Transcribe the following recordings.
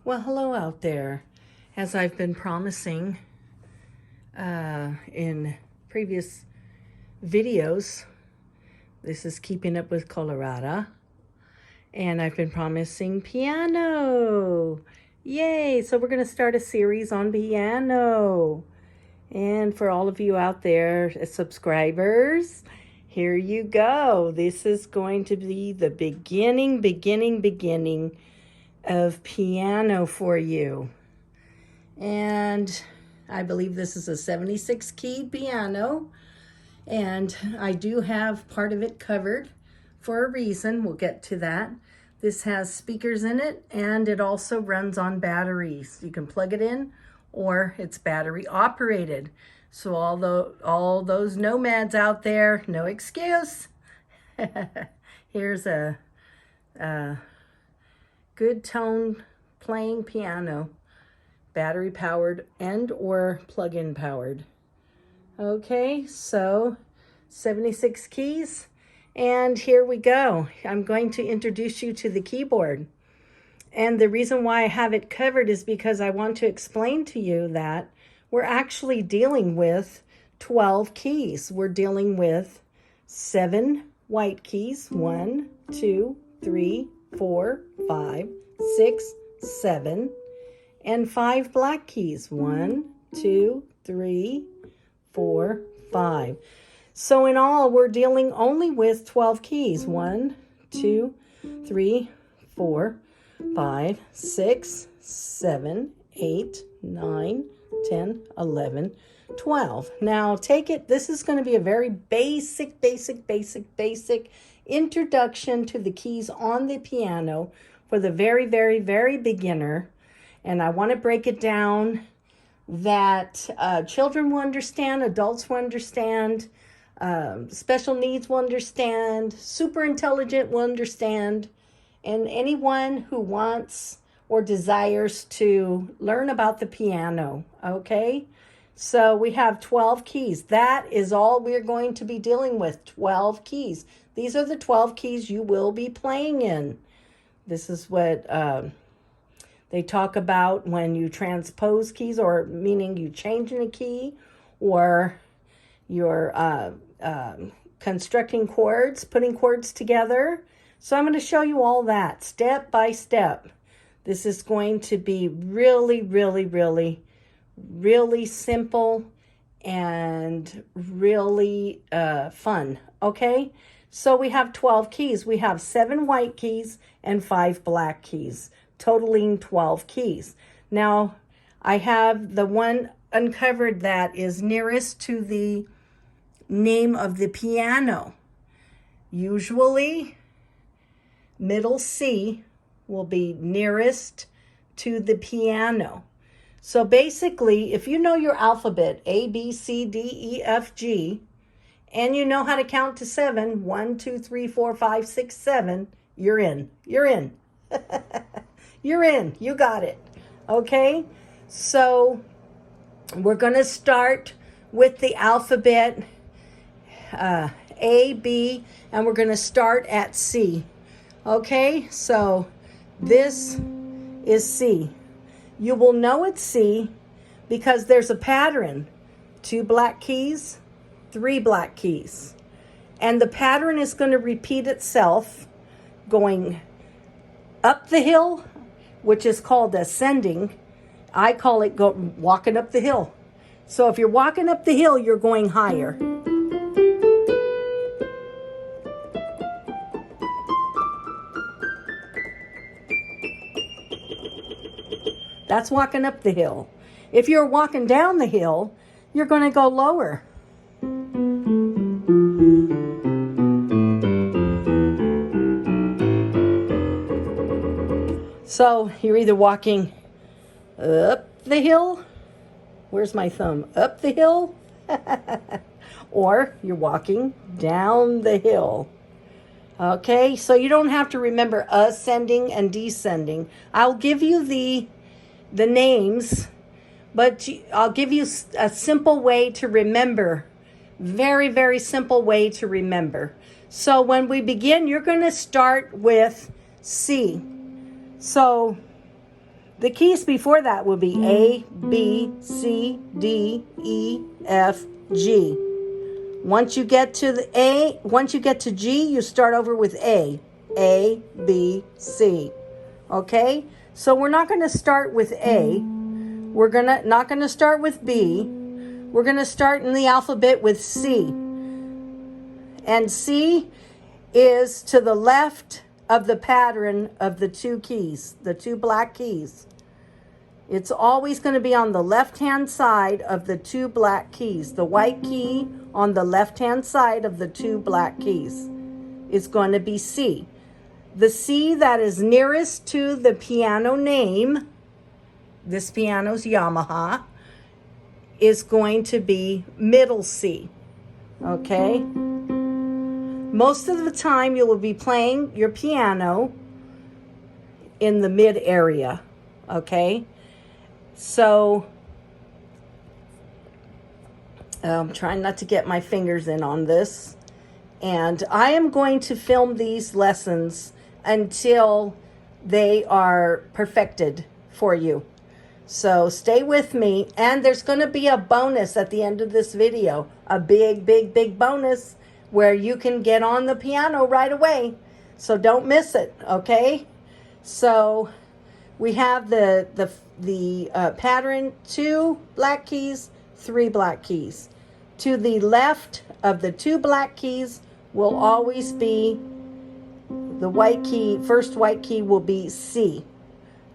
Well, hello out there. As I've been promising in previous videos, this is Keeping Up with Colorado, and I've been promising piano. Yay! So we're going to start a series on piano. And for all of you out there, subscribers, here you go. This is going to be the beginning of piano for you. And I believe this is a 76 key piano, and I do have part of it covered for a reason. We'll get to that. This has speakers in it, and it also runs on batteries. You can plug it in, or it's battery operated. So all those nomads out there, no excuse. Here's a good tone playing piano, battery powered and or plug-in powered. Okay, so 76 keys, and here we go. I'm going to introduce you to the keyboard. And the reason why I have it covered is because I want to explain to you that we're actually dealing with 12 keys. We're dealing with 7 white keys, 1, 2, 3, 4, 5, 6, 7, and 5 black keys, 1, 2, 3, 4, 5. So in all, we're dealing only with 12 keys, 1, 2, 3, 4, 5, 6, 7, 8, 9, 10, 11, 12. Now take it, this is going to be a very basic introduction to the keys on the piano for the very beginner. And I want to break it down that children will understand, adults will understand, special needs will understand, super intelligent will understand, and anyone who wants or desires to learn about the piano, okay? So we have 12 keys. That is all we're going to be dealing with, 12 keys. These are the 12 keys you will be playing in. This is what they talk about when you transpose keys, or meaning you change in a key, or you're constructing chords, putting chords together. So I'm going to show you all that step by step. This is going to be really simple and really fun, okay? So we have 12 keys. We have 7 white keys and 5 black keys, totaling 12 keys. Now, I have the one uncovered that is nearest to the name of the piano. Usually, middle C will be nearest to the piano. So basically, if you know your alphabet, A, B, C, D, E, F, G, and you know how to count to 7, 1, 2, 3, 4, 5, 6, 7, you're in. You're in. You're in. You got it. Okay? So we're going to start with the alphabet A, B, and we're going to start at C. Okay? So this is C. You will know it's C because there's a pattern. 2 black keys, 3 black keys. And the pattern is going to repeat itself going up the hill, which is called ascending. I call it walking up the hill. So if you're walking up the hill, you're going higher. That's walking up the hill. If you're walking down the hill, you're going to go lower. So you're either walking up the hill, where's my thumb? Up the hill, or you're walking down the hill. Okay, so you don't have to remember ascending and descending. I'll give you the names, but I'll give you a simple way to remember. Very simple way to remember. So when we begin, you're going to start with C. So The keys before that will be A, B, C, D, E, F, G. Once you get to the A, once you get to G, you start over with A, B, C. Okay? So we're not going to start with A. We're not going to start with B. We're going to start in the alphabet with C. And C is to the left of the pattern of the two keys, the two black keys. It's always going to be on the left-hand side of the two black keys. The white key on the left-hand side of the two black keys is going to be C. The C that is nearest to the piano name, this piano's Yamaha, is going to be middle C. Okay? Most of the time you will be playing your piano in the mid area. Okay? So, I'm trying not to get my fingers in on this. And I am going to film these lessons until they are perfected for you. So stay with me. And there's going to be a bonus at the end of this video. A big, big, big bonus where you can get on the piano right away. So don't miss it, okay? So we have the pattern, 2 black keys, 3 black keys. To the left of the 2 black keys will always be the white key. First white key will be C.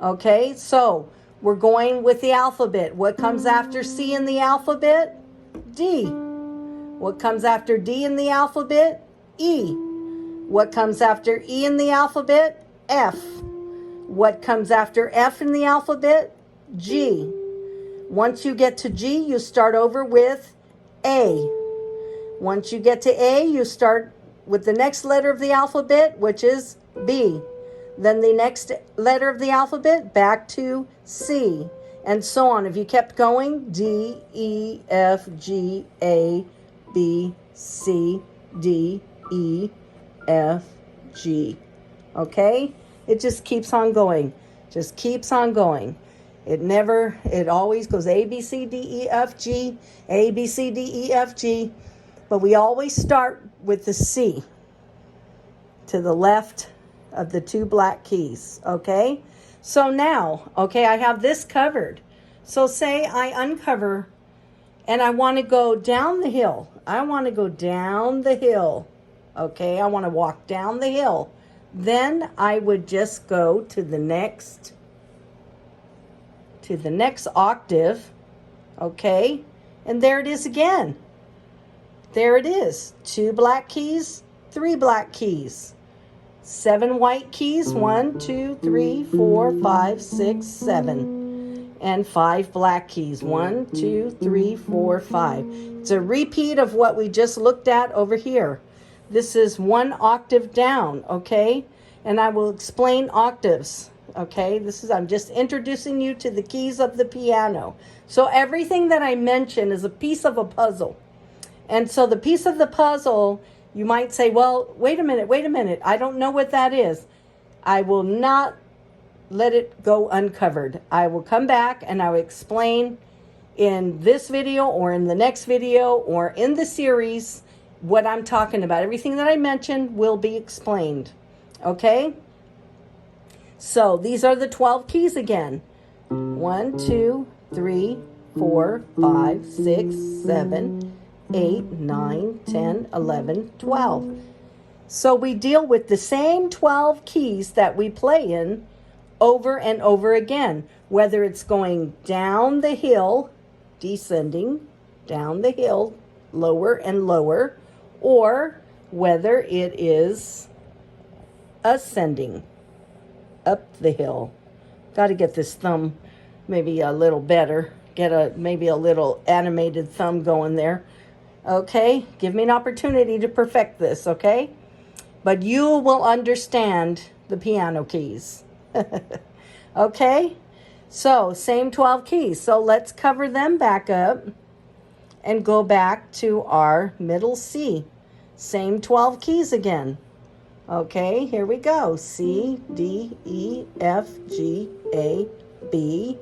Okay, so we're going with the alphabet. What comes after C in the alphabet? D. What comes after D in the alphabet? E. What comes after E in the alphabet? F. What comes after F in the alphabet? G. Once you get to G, you start over with A. Once you get to A, you start with the next letter of the alphabet, which is B. Then the next letter of the alphabet, back to C. And so on. If you kept going, D, E, F, G, A, B, C, D, E, F, G. Okay? It just keeps on going. Just keeps on going. It always goes A, B, C, D, E, F, G, A, B, C, D, E, F, G. But we always start with the C to the left of the 2 black keys, okay? So now, okay, I have this covered. So say I uncover and I want to go down the hill. I want to go down the hill, okay? I want to walk down the hill. Then I would just go to the next octave, okay? And there it is again. There it is. 2 black keys, 3 black keys. 7 white keys, 1, 2, 3, 4, 5, 6, 7. And 5 black keys, 1, 2, 3, 4, 5. It's a repeat of what we just looked at over here. This is 1 octave down, okay? And I will explain octaves, okay? I'm just introducing you to the keys of the piano. So everything that I mention is a piece of a puzzle. And so the piece of the puzzle, you might say, well, wait a minute. I don't know what that is. I will not let it go uncovered. I will come back and I will explain in this video or in the next video or in the series what I'm talking about. Everything that I mentioned will be explained. Okay? So these are the 12 keys again. 1, 2, 3, 4, 5, 6, 7, 8, 9, 10, 11, 12. So we deal with the same 12 keys that we play in over and over again, whether it's going down the hill, descending, down the hill, lower and lower, or whether it is ascending up the hill. Got to get this thumb maybe a little better. Maybe a little animated thumb going there. Okay, give me an opportunity to perfect this, okay? But you will understand the piano keys. Okay, so same 12 keys. So let's cover them back up and go back to our middle C. Same 12 keys again. Okay, here we go. C, D, E, F, G, A, B,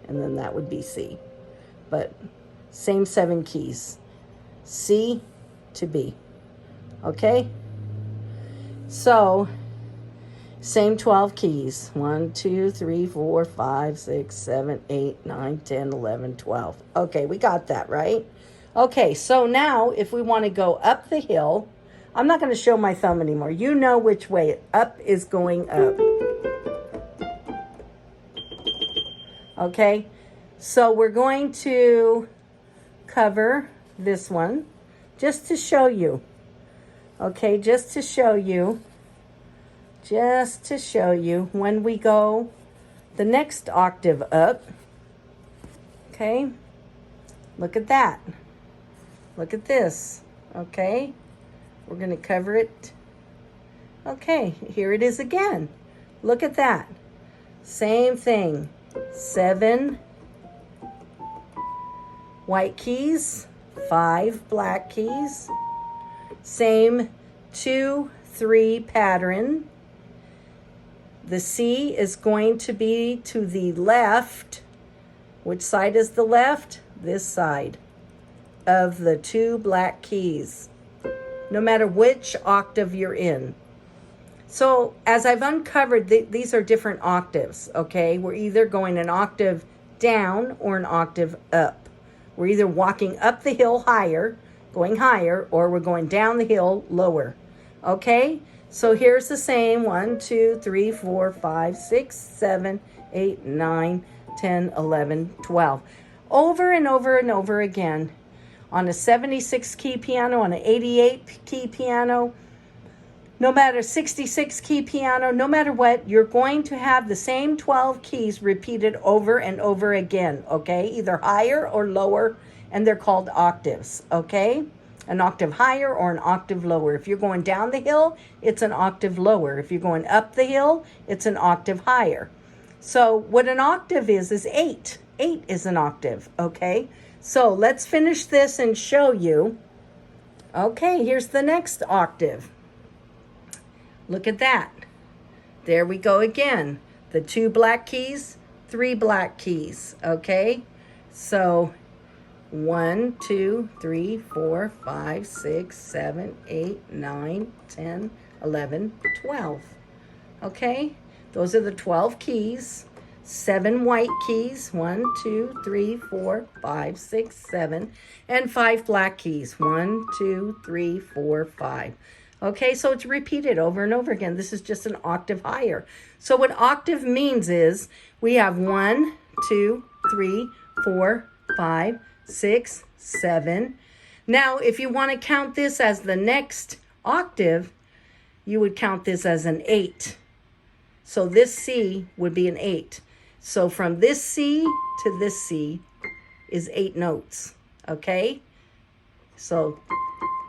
and then that would be C. But same 7 keys, C to B. Okay? So, same 12 keys. 1, 2, 3, 4, 5, 6, 7, 8, 9, 10, 11, 12. Okay, we got that, right? Okay, so now if we want to go up the hill, I'm not going to show my thumb anymore. You know which way up is going up. Okay, so we're going to cover this one just to show you. Okay, just to show you when we go the next octave up. Okay, look at that. Look at this. Okay, we're going to cover it. Okay, here it is again. Look at that. Same thing. 7 white keys, 5 black keys. Same 2, 3 pattern. The C is going to be to the left. Which side is the left? This side of the 2 black keys, no matter which octave you're in. So as I've uncovered, these are different octaves, okay? We're either going an octave down or an octave up. We're either walking up the hill higher, going higher, or we're going down the hill lower, okay? So here's the same, 1, 2, 3, 4, 5, 6, 7, 8, 9, 10, 11, 12. Over and over and over again. On a 76 key piano, on an 88 key piano, no matter 66 key piano, no matter what, you're going to have the same 12 keys repeated over and over again, okay? Either higher or lower, and they're called octaves, okay? An octave higher or an octave lower. If you're going down the hill, it's an octave lower. If you're going up the hill, it's an octave higher. So what an octave is 8. 8 is an octave, okay? So let's finish this and show you. Okay, here's the next octave. Look at that. There we go again. The 2 black keys, 3 black keys, okay? So 1, 2, 3, 4, 5, 6, 7, 8, 9, 10, 11, 12. Okay? Those are the 12 keys. 7 white keys, 1, 2, 3, 4, 5, 6, 7, and 5 black keys, 1, 2, 3, 4, 5. Okay, so it's repeated over and over again. This is just an octave higher. So what octave means is we have 1, 2, 3, 4, 5, 6, 7. Now, if you want to count this as the next octave, you would count this as an 8. So this C would be an 8. So from this C to this C is 8 notes, okay? So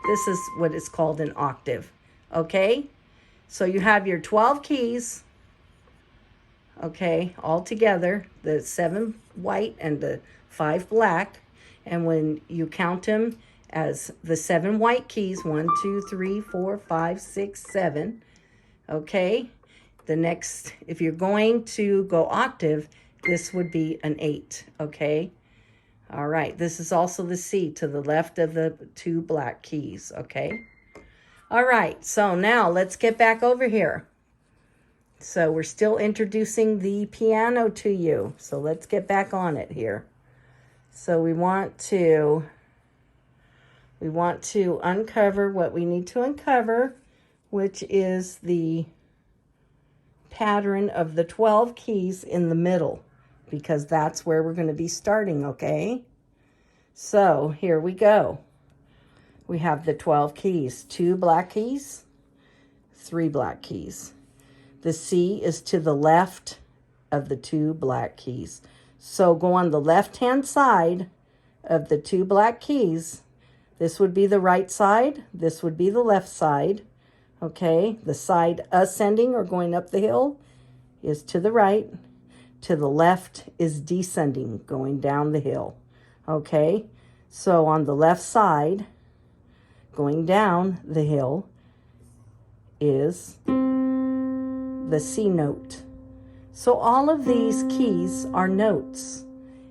this is what is called an octave, okay? So you have your 12 keys, okay, all together, the 7 white and the 5 black. And when you count them as the 7 white keys, 1, 2, 3, 4, 5, 6, 7, okay? The next, if you're going to go octave, this would be an 8, okay? All right, this is also the C to the left of the 2 black keys, okay? All right, so now let's get back over here. So we're still introducing the piano to you. So let's get back on it here. So we want to uncover what we need to uncover, which is the pattern of the 12 keys in the middle, because that's where we're going to be starting, okay? So here we go. We have the 12 keys, 2 black keys, 3 black keys. The C is to the left of the 2 black keys. So go on the left-hand side of the 2 black keys. This would be the right side. This would be the left side. Okay, the side ascending or going up the hill is to the right. To the left is descending, going down the hill. Okay, so on the left side, going down the hill, is the C note. So all of these keys are notes,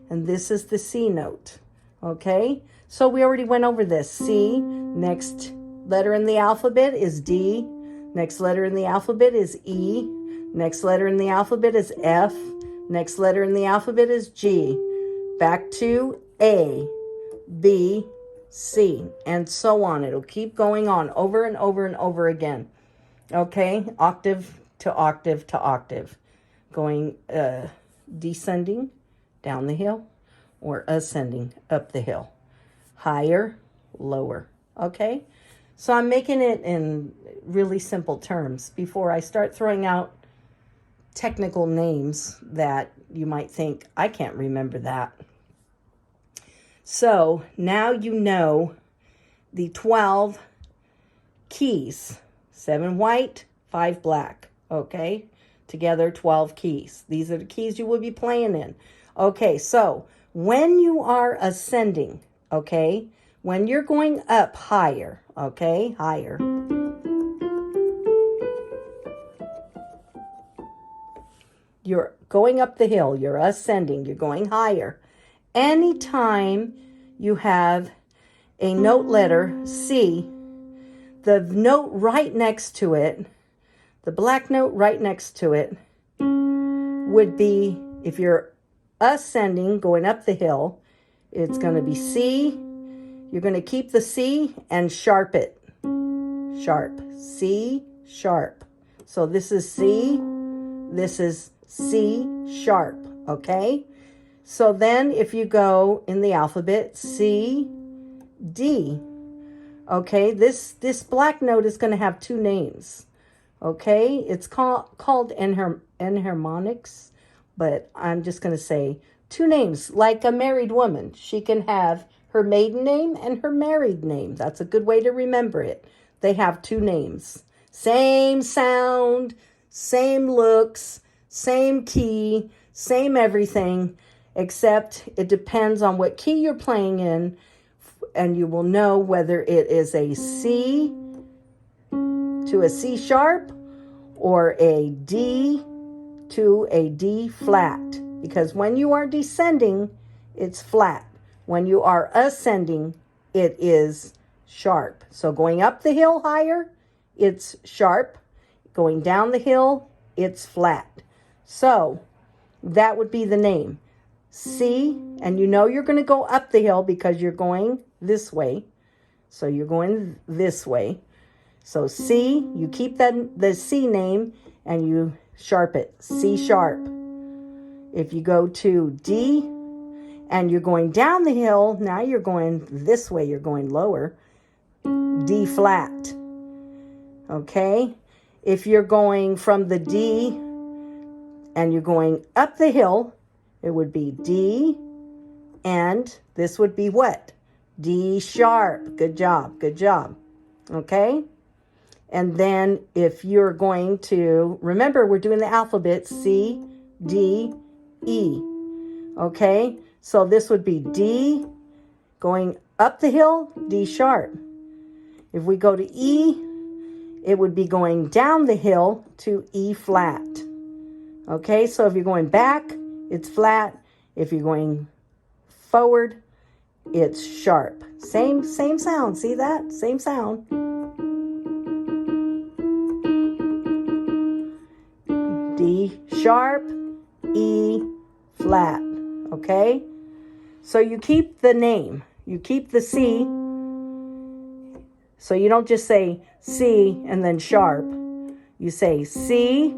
and this is the C note, okay? So we already went over this. C, next letter in the alphabet is D, next letter in the alphabet is E, next letter in the alphabet is F, next letter in the alphabet is G, back to A, B, C, and so on. It'll keep going on over and over and over again. Okay, octave to octave to octave. Going descending down the hill or ascending up the hill. Higher, lower. Okay, so I'm making it in really simple terms before I start throwing out technical names that you might think, I can't remember that. So now you know the 12 keys. 7 white, 5 black. Okay, together 12 keys. These are the keys you will be playing in. Okay, so when you are ascending, okay, when you're going up higher, okay, higher. You're going up the hill, you're ascending, you're going higher. Anytime you have a note letter C, the note right next to it, the black note right next to it, would be, if you're ascending, going up the hill, it's going to be C. You're going to keep the C and sharp it. Sharp. C, sharp. So this is C. This is C, sharp. Okay? So then if you go in the alphabet, C, D. Okay, this black note is going to have 2 names. Okay, it's called enharmonics, but I'm just going to say 2 names. Like a married woman, she can have her maiden name and her married name. That's a good way to remember it. They have 2 names. Same sound, same looks, same key, same everything, except it depends on what key you're playing in, and you will know whether it is a C to a C sharp or a D to a D flat. Because when you are descending, it's flat. When you are ascending, it is sharp. So going up the hill higher, it's sharp. Going down the hill, it's flat. So that would be the name. C, and you know you're going to go up the hill because you're going this way. So you're going this way. So C, you keep the C name and you sharp it. C sharp. If you go to D and you're going down the hill, now you're going this way, you're going lower. D flat. Okay? If you're going from the D and you're going up the hill, it would be D, and this would be what? D sharp. Good job. Good job. Okay? And then if you're going to, remember we're doing the alphabet, C, D, E. Okay? So this would be D, going up the hill, D sharp. If we go to E, it would be going down the hill to E flat. Okay? So if you're going back, it's flat. If you're going forward, it's sharp. Same sound. See that? Same sound. D sharp, E flat. Okay? So you keep the name. You keep the C. So you don't just say C and then sharp. You say C,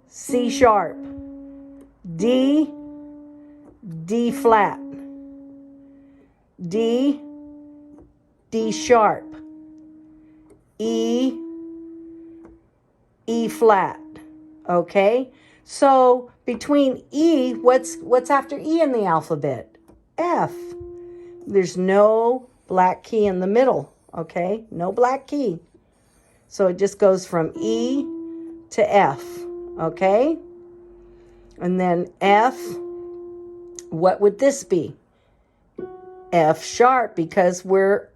C sharp. D, D flat, D, D sharp, E, E flat. Okay? So between E, what's after E in the alphabet? F. There's no black key in the middle. Okay? No black key. So it just goes from E to F. Okay? And then F, what would this be? F sharp, because we're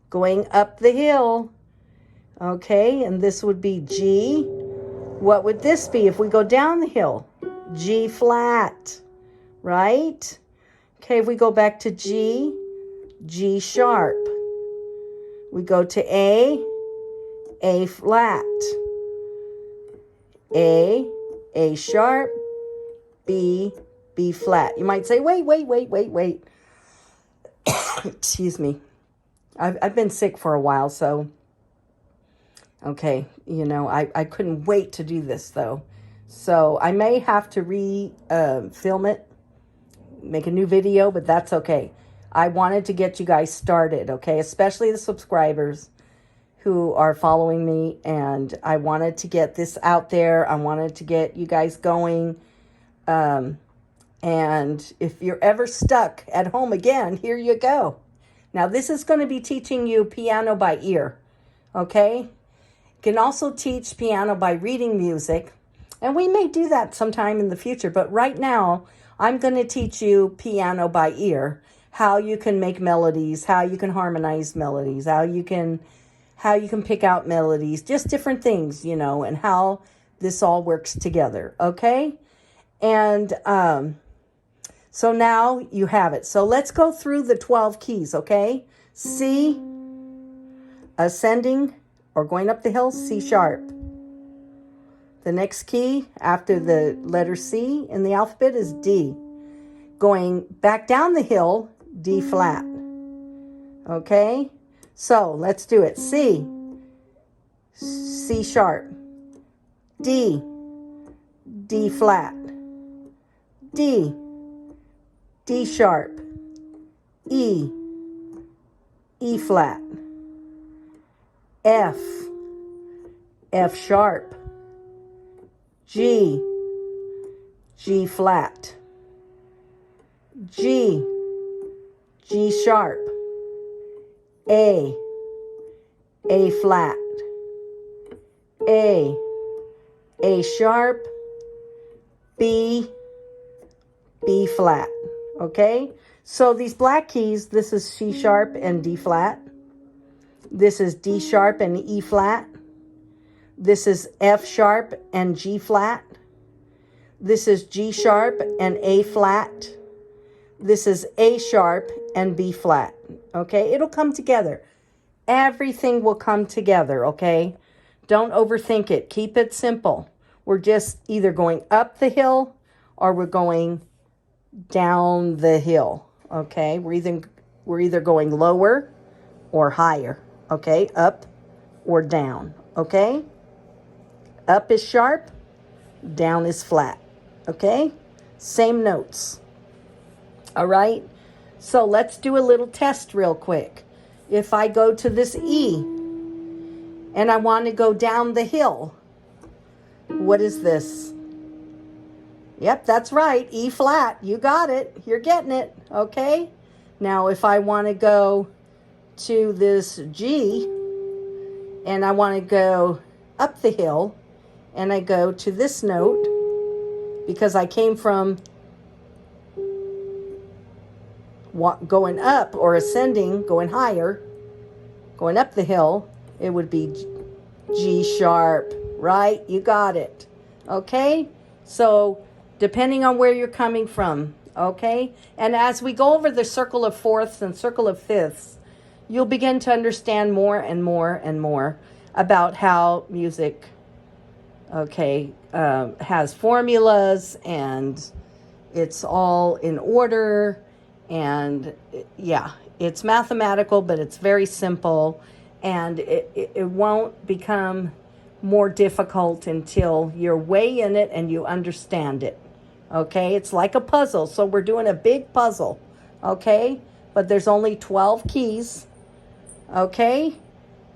going up the hill. Okay, and this would be G. What would this be if we go down the hill? G flat, right? Okay, if we go back to G, G sharp. We go to A flat. A sharp, B flat. You might say, wait. Excuse me. I've been sick for a while, so, okay, you know, I couldn't wait to do this, though. So I may have to film it, make a new video, but that's okay. I wanted to get you guys started, okay, especially the subscribers who are following me, and I wanted to get this out there. I wanted to get you guys going. And if you're ever stuck at home again, here you go. Now, this is going to be teaching you piano by ear, okay? You can also teach piano by reading music, and we may do that sometime in the future, but right now, I'm going to teach you piano by ear, how you can make melodies, how you can harmonize melodies, how you can pick out melodies, just different things, you know, and how this all works together, okay? And so now you have it. So let's go through the 12 keys, okay? C, ascending or going up the hill, C sharp. The next key after the letter C in the alphabet is D. Going back down the hill, D flat. Okay? So let's do it. C, C sharp. D, D flat. D, D sharp. E, E flat. F, F sharp. G, G flat. G, G sharp. A flat. A sharp. B flat. Okay? So these black keys, this is C sharp and D flat. This is D sharp and E flat. This is F sharp and G flat. This is G sharp and A flat. This is A sharp and B flat. Okay? It'll come together. Everything will come together, okay? Don't overthink it. Keep it simple. We're just either going up the hill or we're going down the hill, okay? We're either going lower or higher, okay? Up or down, okay? Up is sharp, down is flat, okay? Same notes, all right? So let's do a little test real quick. If I go to this E and I want to go down the hill, what is this? Yep, that's right, E flat. You got it. You're getting it, okay? Now, if I want to go to this G and I want to go up the hill and I go to this note, because I came from going up or ascending, going higher, going up the hill, it would be G sharp, right? You got it, okay? So depending on where you're coming from, okay? And as we go over the circle of fourths and circle of fifths, you'll begin to understand more and more and more about how music, okay, has formulas, and it's all in order, and yeah, it's mathematical, but it's very simple, and it won't become more difficult until you're way in it and you understand it. Okay, it's like a puzzle. So we're doing a big puzzle, okay? But there's only 12 keys, okay?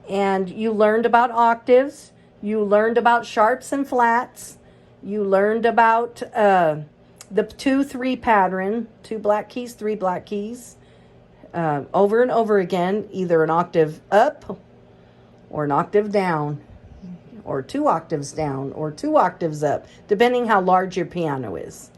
And you learned about octaves. You learned about sharps and flats. You learned about the 2-3 pattern, 2 black keys, 3 black keys, over and over again, either an octave up or an octave down, or 2 octaves down, or 2 octaves up, depending how large your piano is.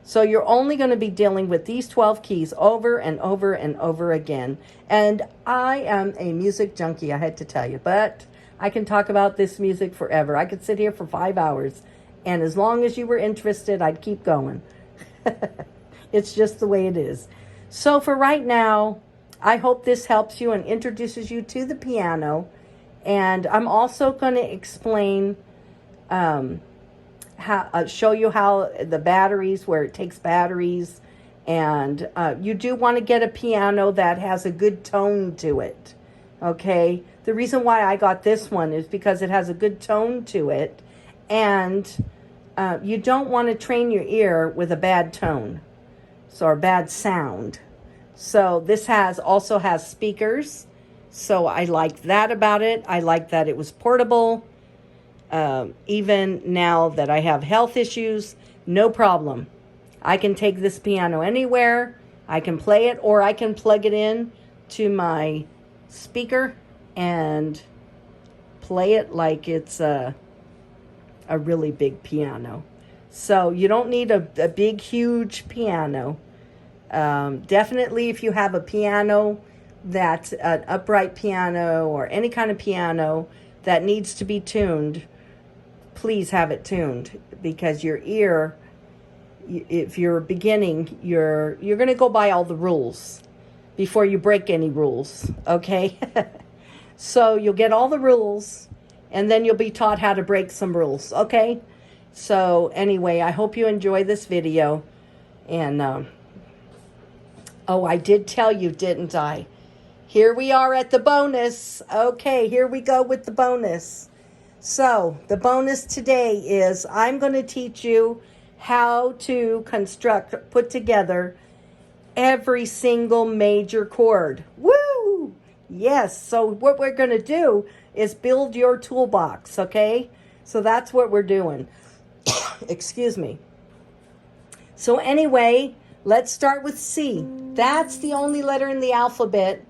So you're only going to be dealing with these 12 keys over and over and over again. And I am a music junkie, I had to tell you, but I can talk about this music forever. I could sit here for 5 hours And as long as you were interested, I'd keep going. It's just the way it is. So for right now, I hope this helps you and introduces you to the piano. And I'm also going to explain, show you how the batteries, where it takes batteries. And you do want to get a piano that has a good tone to it. Okay? The reason why I got this one is because it has a good tone to it. And you don't want to train your ear with a bad tone, or a bad sound. So this also has speakers. So I like that about it. I like that it was portable. Even now that I have health issues, no problem. I can take this piano anywhere. I can play it, or I can plug it in to my speaker and play it like it's a really big piano. So you don't need a big, huge piano. Definitely if you have a piano that's an upright piano or any kind of piano that needs to be tuned, please have it tuned, because your ear, if you're beginning, you're going to go by all the rules before you break any rules, okay? So you'll get all the rules, and then you'll be taught how to break some rules, okay? So anyway, I hope you enjoy this video. And, oh, I did tell you, didn't I? Here we are at the bonus. Okay, here we go with the bonus. So the bonus today is I'm going to teach you how to put together every single major chord. Woo! Yes, so what we're going to do is build your toolbox, okay? So that's what we're doing. Excuse me. So anyway, let's start with C. That's the only letter in the alphabet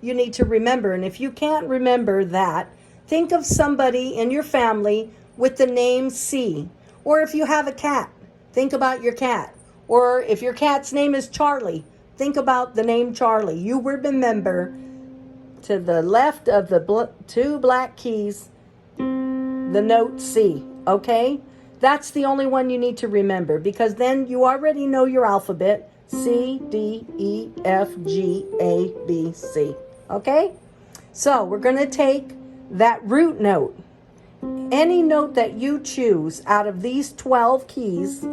you need to remember. And if you can't remember that, think of somebody in your family with the name C. Or if you have a cat, think about your cat. Or if your cat's name is Charlie, think about the name Charlie. You will remember to the left of the two black keys, the note C, okay? That's the only one you need to remember, because then you already know your alphabet. C, D, E, F, G, A, B, C. Okay? So we're going to take that root note. Any note that you choose out of these 12 keys,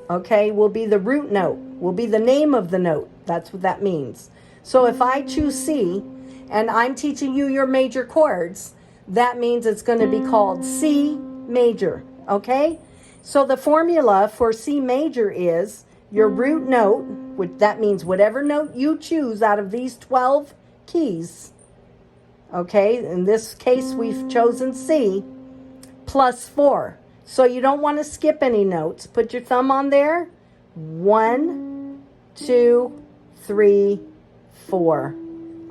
okay, will be the root note, will be the name of the note. That's what that means. So if I choose C and I'm teaching you your major chords, that means it's going to be called C major, okay? So the formula for C major is your root note, which that means whatever note you choose out of these 12 keys, okay? In this case, we've chosen C, plus 4. So you don't want to skip any notes. Put your thumb on there. 1, 2, 3, 4.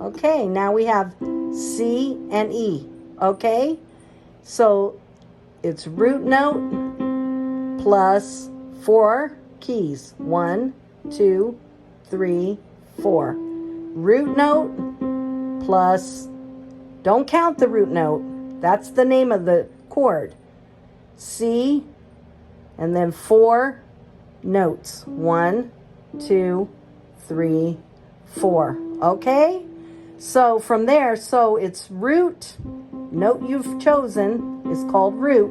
Okay, now we have C and E, okay? So it's root note plus 4 keys. 1, 2, 3, 4. Root note plus, don't count the root note. That's the name of the chord. C, and then 4 notes. 1, 2, 3, 4. Okay? So from there, so it's root, note you've chosen is called root,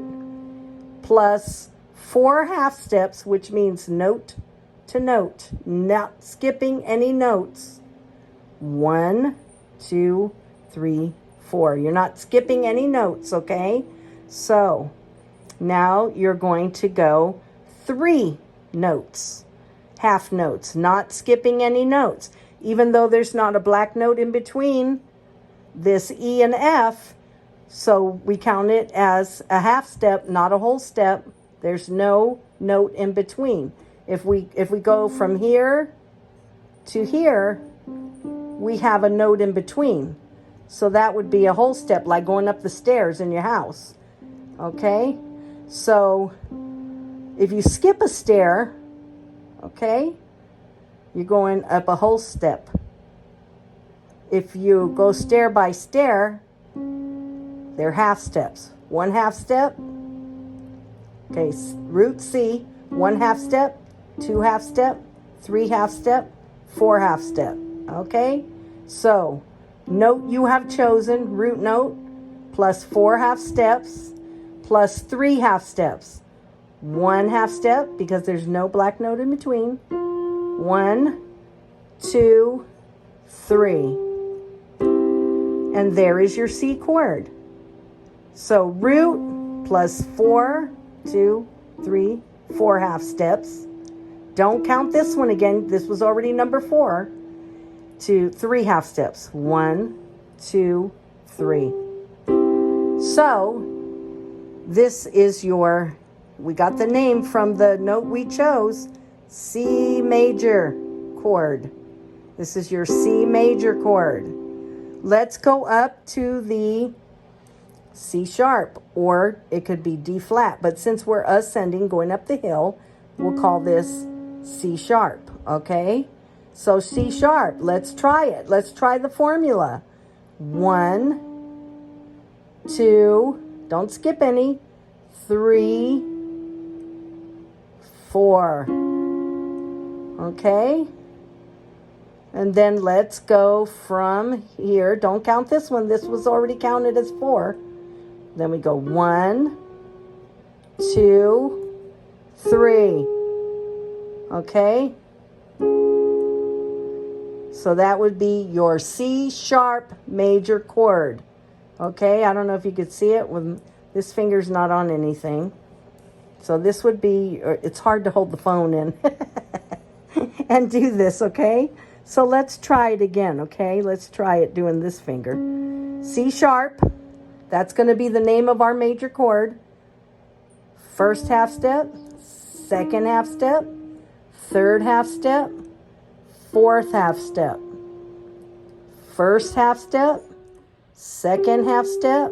plus 4 half steps, which means note to note, not skipping any notes. 1, 2, 3, 4. You're not skipping any notes, okay? So now you're going to go 3 notes, half notes, not skipping any notes. Even though there's not a black note in between this E and F, so we count it as a half step, not a whole step. There's no note in between. If we go from here to here, we have a note in between. So that would be a whole step, like going up the stairs in your house. Okay? So if you skip a stair, okay, you're going up a whole step. If you go stair by stair, they're half steps. 1/2 step. Okay, root C, 1/2 step, 2/2 step, 3/2 step, 4/2 step. Okay, so note you have chosen, root note, plus 4/2 steps, plus 3/2 steps. 1/2 step, because there's no black note in between. 1, 2, 3. And there is your C chord. So root plus 4, 2, 3, 4/2 steps. Don't count this one again. This was already number 4. To 3/2 steps. 1, 2, 3. So this is your, we got the name from the note we chose, C major chord. This is your C major chord. Let's go up to the C sharp, or it could be D flat. But since we're ascending, going up the hill, we'll call this C sharp, okay? So C sharp, let's try it. Let's try the formula. 1, 2, don't skip any, 3, 4. Okay? And then let's go from here. Don't count this one. This was already counted as 4. Then we go 1, 2, 3. Okay? So that would be your C sharp major chord. Okay? I don't know if you could see it. When this finger's not on anything. So this would be, it's hard to hold the phone in and do this, okay? So let's try it again, okay? Let's try it doing this finger. C sharp, that's going to be the name of our major chord. 1st half step, 2nd half step, 3rd half step, 4th half step. 1st half step, 2nd half step,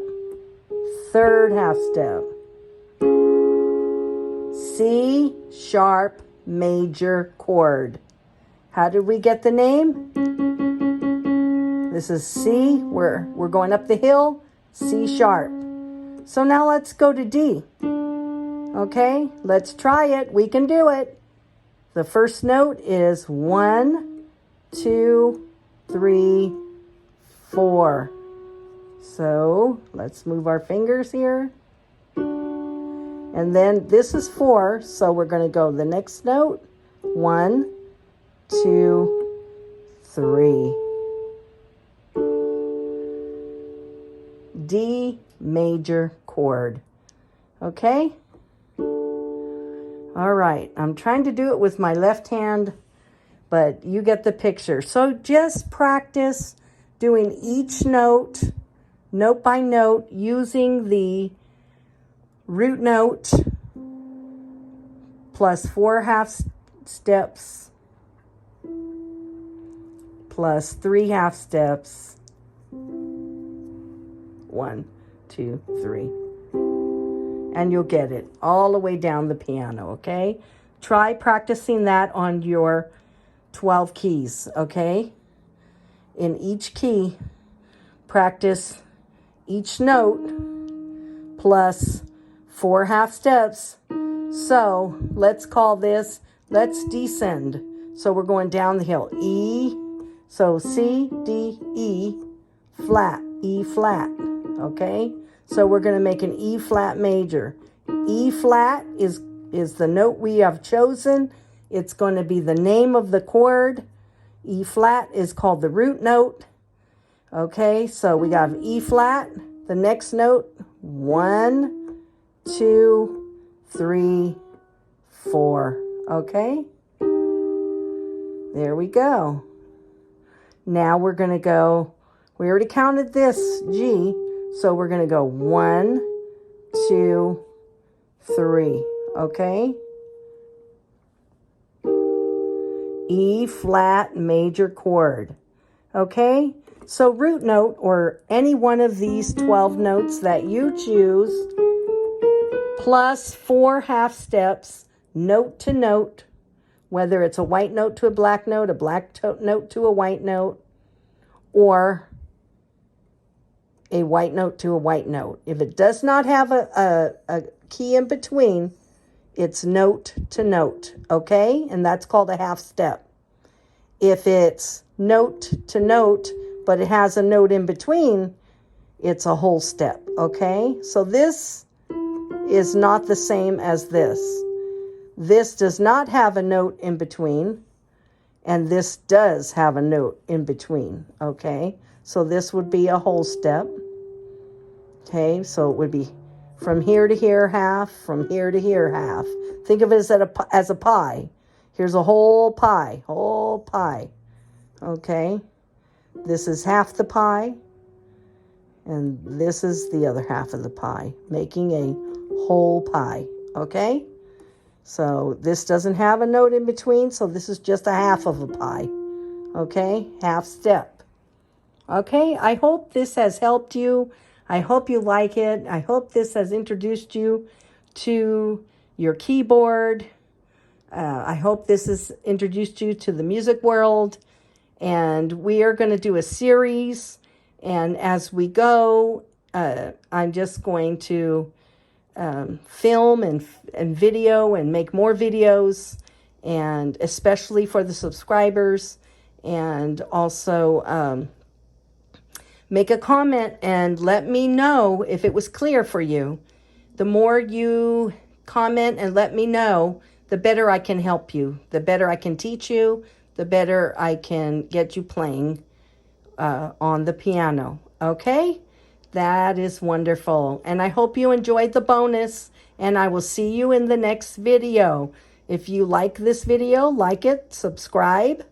3rd half step. C sharp major chord. How did we get the name? This is C. We're going up the hill. C sharp. So now let's go to D. Okay, let's try it. We can do it. The first note is 1, 2, 3, 4. So let's move our fingers here. And then this is 4, so we're going to go the next note. 1, 2, 3. D major chord. Okay? All right. I'm trying to do it with my left hand, but you get the picture. So just practice doing each note, note by note, using the root note plus 4/2 steps plus 3/2 steps. 1, 2, 3. And you'll get it all the way down the piano, okay? Try practicing that on your 12 keys, okay? In each key, practice each note plus 4/2 steps. So let's call this, let's descend. So we're going down the hill. E, so C, D, E, flat, E flat, okay? So we're going to make an E flat major. E flat is the note we have chosen. It's going to be the name of the chord. E flat is called the root note. Okay, so we got E flat. The next note, 1, 2, 3, 4. Okay? There we go. Now we're going to go, we already counted this G, so we're going to go 1, 2, 3. Okay? E flat major chord. Okay? So root note, or any one of these 12 notes that you choose, plus 4/2 steps, note to note, whether it's a white note to a black note, a black note to a white note, or a white note to a white note. If it does not have a key in between, it's note to note, okay? And that's called a half step. If it's note to note, but it has a note in between, it's a whole step, okay? So this is not the same as this. This does not have a note in between, and this does have a note in between, okay? So this would be a whole step, okay? So it would be from here to here half, from here to here half. Think of it as a pie. Here's a whole pie, okay? This is half the pie, and this is the other half of the pie, making a whole pie, okay? So this doesn't have a note in between, so this is just a half of a pie, okay? Half step. Okay, I hope this has helped you. I hope you like it. I hope this has introduced you to your keyboard. I hope this has introduced you to the music world. And we are going to do a series. And as we go, I'm just going to film and video and make more videos, and especially for the subscribers. And also make a comment and let me know if it was clear for you. The more you comment and let me know, the better I can help you, the better I can teach you, the better I can get you playing on the piano. Okay? That is wonderful. And I hope you enjoyed the bonus, and I will see you in the next video. If you like this video, like it, subscribe,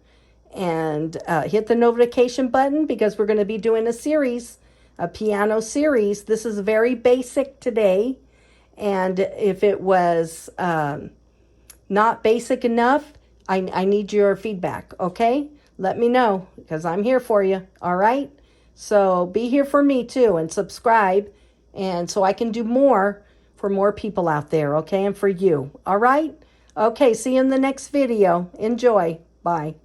and hit the notification button, because we're going to be doing a series, a piano series. This is very basic today. And if it was not basic enough, I need your feedback, okay? Let me know, because I'm here for you, all right? So be here for me too, and subscribe, and so I can do more for more people out there, okay? And for you, all right? Okay, see you in the next video. Enjoy. Bye.